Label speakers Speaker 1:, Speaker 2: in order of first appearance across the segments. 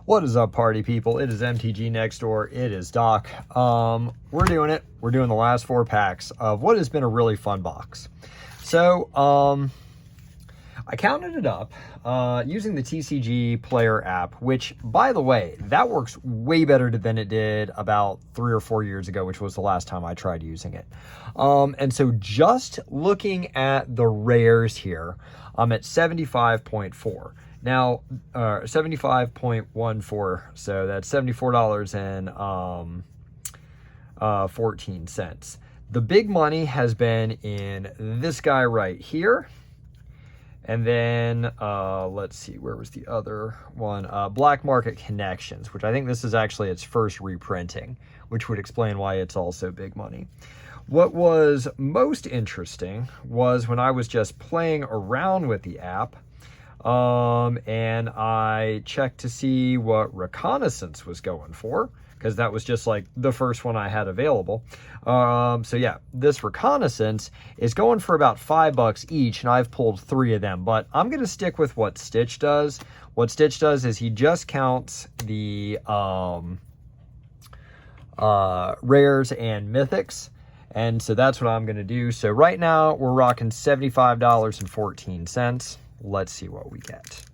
Speaker 1: What is up, party people? It is MTG Next Door. It is Doc. We're doing it. We're doing the last 4 packs of what has been a really fun box. So, I counted it up using the TCG Player app, which, by the way, that works way better than it did about 3 or 4 years ago, which was the last time I tried using it. And so just looking at the rares here, I'm at 75.4. Now, 75.14, so that's $74.14. The big money has been in this guy right here. And then, let's see, where was the other one? Black Market Connections, which I think this is actually its first reprinting, which would explain why it's also big money. What was most interesting was when I was just playing around with the app, and I checked to see what Reconnaissance was going for, because that was just like the first one I had available. So yeah, this Reconnaissance is going for about $5 each, and I've pulled 3 of them, but I'm going to stick with what Stitch does. What Stitch does is he just counts the rares and mythics, and so that's what I'm going to do. So right now we're rocking $75.14. Let's see what we get.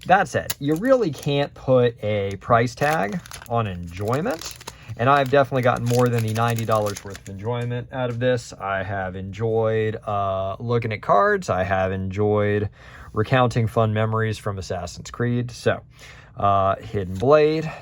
Speaker 1: That said, you really can't put a price tag on enjoyment, and I've definitely gotten more than the $90 worth of enjoyment out of this. I have enjoyed looking at cards. I have enjoyed recounting fun memories from Assassin's Creed. So, Hidden Blade,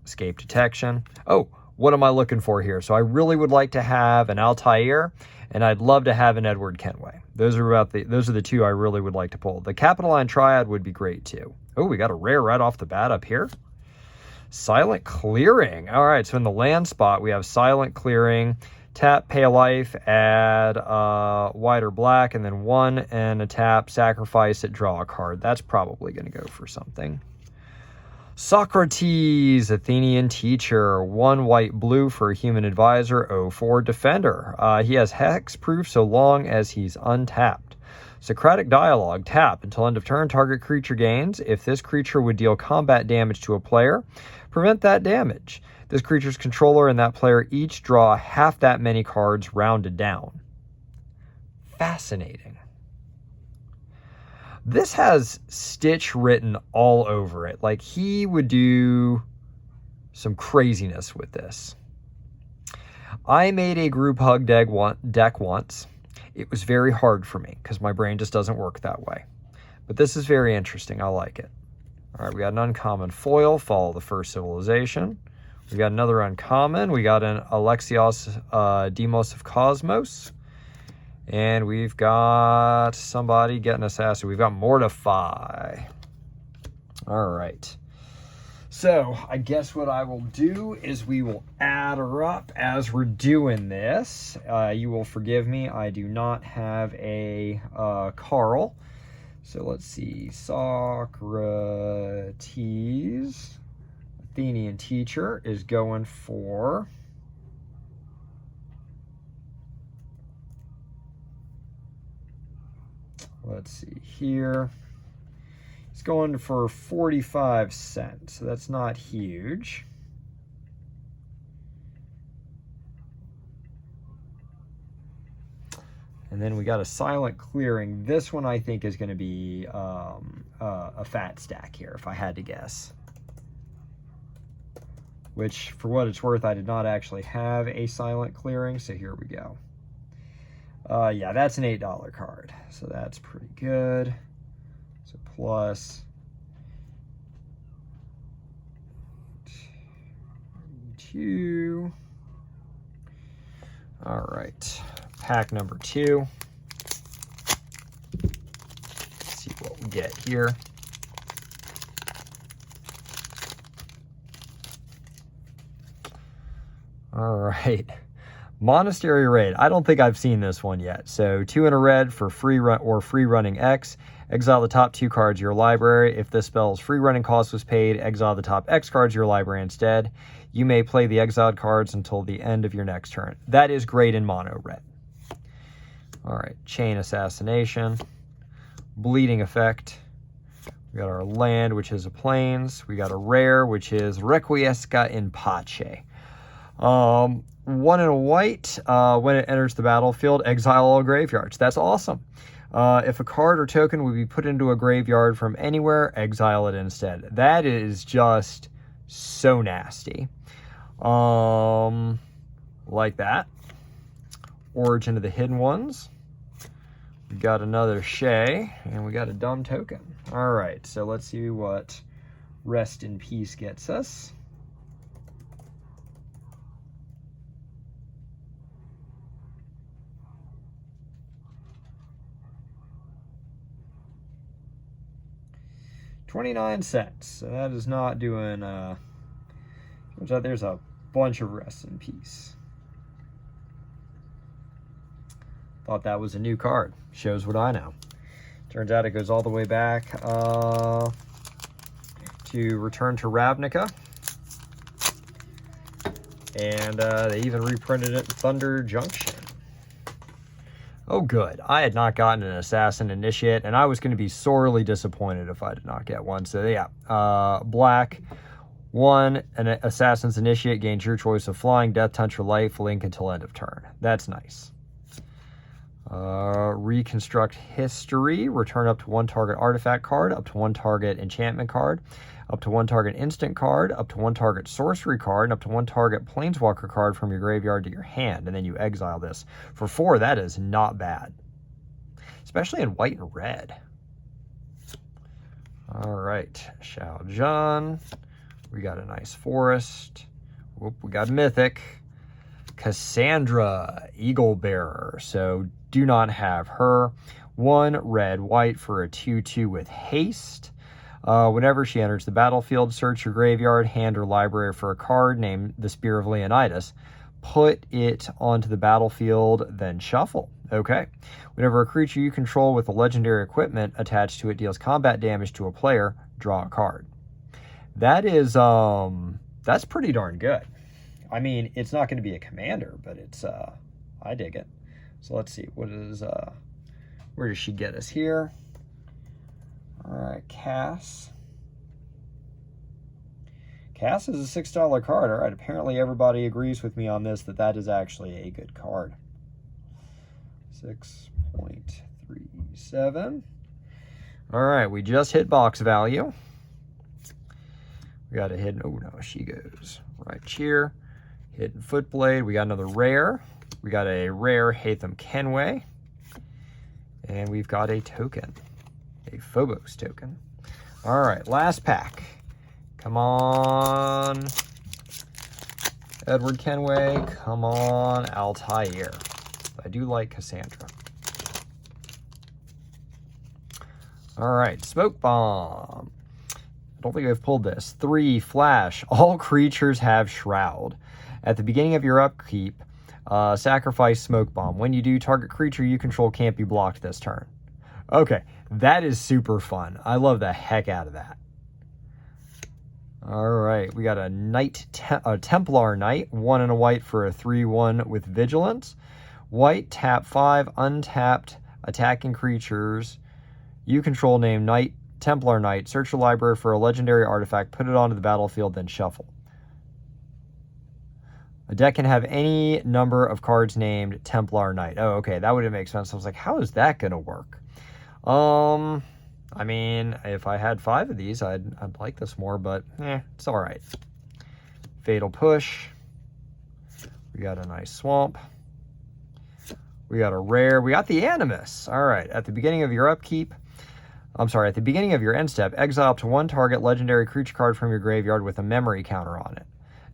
Speaker 1: Escape Detection. Oh, what am I looking for here? So I really would like to have an Altair, and I'd love to have an Edward Kenway. Those are the 2 I really would like to pull. The Capitoline Triad would be great too. Oh, we got a rare right off the bat up here. Silent Clearing. All right, so in the land spot, we have Silent Clearing. Tap, pay a life, add white or black, and then 1 and a tap, sacrifice it, draw a card. That's probably going to go for something. Socrates, Athenian Teacher, 1 white blue for a Human Advisor, 04 Defender. He has hexproof so long as he's untapped. Socratic Dialogue, tap until end of turn, target creature gains. If this creature would deal combat damage to a player, prevent that damage. This creature's controller and that player each draw half that many cards rounded down. Fascinating. This has Stitch written all over it. Like, he would do some craziness with this. I made a group hug deck once. It was very hard for me because my brain just doesn't work that way. But this is very interesting. I like it. All right, we got an uncommon foil, Fall of the First Civilization. We got another uncommon. We got an Alexios Demos of Cosmos. And we've got somebody getting assassin. We've got Mortify. All right. So I guess what I will do is we will add her up as we're doing this. You will forgive me. I do not have a Carl. So let's see. Socrates, Athenian Teacher, is going for... Let's see here. It's going for 45 cents, so that's not huge. And then we got a Silent Clearing. This one I think is going to be a fat stack here, if I had to guess. Which, for what it's worth, I did not actually have a Silent Clearing, so here we go. Yeah, that's an $8 card, so that's pretty good. So plus 2. All right, pack number 2. Let's see what we get here. All right. Monastery Raid. I don't think I've seen this one yet. So 2 in a red for free run or free running X. Exile the top 2 cards of your library. If this spell's free running cost was paid, exile the top X cards of your library instead. You may play the exiled cards until the end of your next turn. That is great in mono red. All right, Chain Assassination, Bleeding Effect. We got our land, which is a plains. We got a rare, which is Requiesca in Pace. 1 and a white. When it enters the battlefield, exile all graveyards. That's awesome. If a card or token would be put into a graveyard from anywhere, exile it instead. That is just so nasty. Like that. Origin of the Hidden Ones. We got another Shay, and we got a dumb token. All right, so let's see what Rest in Peace gets us. $0.29. So that is not doing. There's a bunch of Rest in Peace. Thought that was a new card. Shows what I know. Turns out it goes all the way back to Return to Ravnica. And they even reprinted it in Thunder Junction. Oh, good. I had not gotten an Assassin Initiate, and I was going to be sorely disappointed if I did not get one. So, yeah. Black. 1, an Assassin's Initiate gains your choice of flying, death, touch, or life link until end of turn. That's nice. Reconstruct History. Return up to 1 target artifact card, up to 1 target enchantment card, up to 1 target instant card, up to 1 target sorcery card, and up to 1 target planeswalker card from your graveyard to your hand, and then you exile this. For 4, that is not bad. Especially in white and red. Alright, Shao Jun. We got a nice forest. Whoop, we got Mythic. Cassandra, Eagle Bearer. So do not have her. 1 red, white for a 2/2 with haste. Whenever she enters the battlefield, search your graveyard, hand, or library for a card named the Spear of Leonidas. Put it onto the battlefield, then shuffle. Okay. Whenever a creature you control with a legendary equipment attached to it deals combat damage to a player, draw a card. That is, that's pretty darn good. I mean, it's not going to be a commander, but it's, I dig it. So let's see, what is, where does she get us here? All right, Cass. Cass is a $6 card. All right, apparently everybody agrees with me on this, that is actually a good card. 6.37. All right, we just hit box value. We got a hidden, oh no, she goes right here. Hidden Footblade. We got another rare. We got a rare Hatham Kenway. And we've got a token. A Phobos token. All right, last pack. Come on. Edward Kenway. Come on, Altair. I do like Cassandra. All right, Smoke Bomb. I don't think I've pulled this. 3, flash. All creatures have Shroud. At the beginning of your upkeep, sacrifice Smoke Bomb. When you do, target creature you control can't be blocked this turn. Okay, that is super fun. I love the heck out of that. All right, we got a Templar Knight, 1 and a white for a 3/1 with Vigilance. White, tap 5, untapped, attacking creatures you control named Templar Knight. Search your library for a legendary artifact, put it onto the battlefield, then shuffle. A deck can have any number of cards named Templar Knight. Oh, okay, that would make sense. I was like, how is that going to work? I mean, if I had 5 of these, I'd like this more, but it's all right. Fatal Push. We got a nice Swamp. We got a rare. We got the Animus. All right, at the beginning of your upkeep, at the beginning of your end step, exile up to 1 target legendary creature card from your graveyard with a memory counter on it.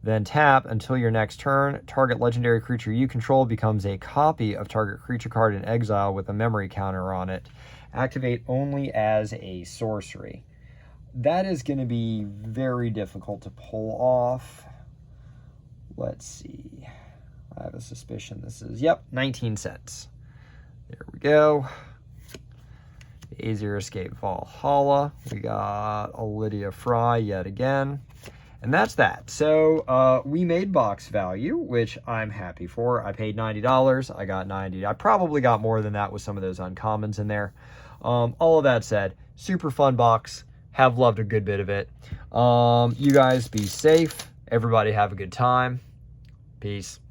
Speaker 1: Then tap until your next turn. Target legendary creature you control becomes a copy of target creature card in exile with a memory counter on it. Activate only as a sorcery. That is going to be very difficult to pull off. Let's see. I have a suspicion this is, 19 cents. There we go. Aether Escape Valhalla. We got a Lydia Fry yet again. And that's that. So we made box value, which I'm happy for. I paid $90. I got 90. I probably got more than that with some of those uncommons in there. All of that said, super fun box. have loved a good bit of it. You guys be safe. Everybody have a good time. Peace.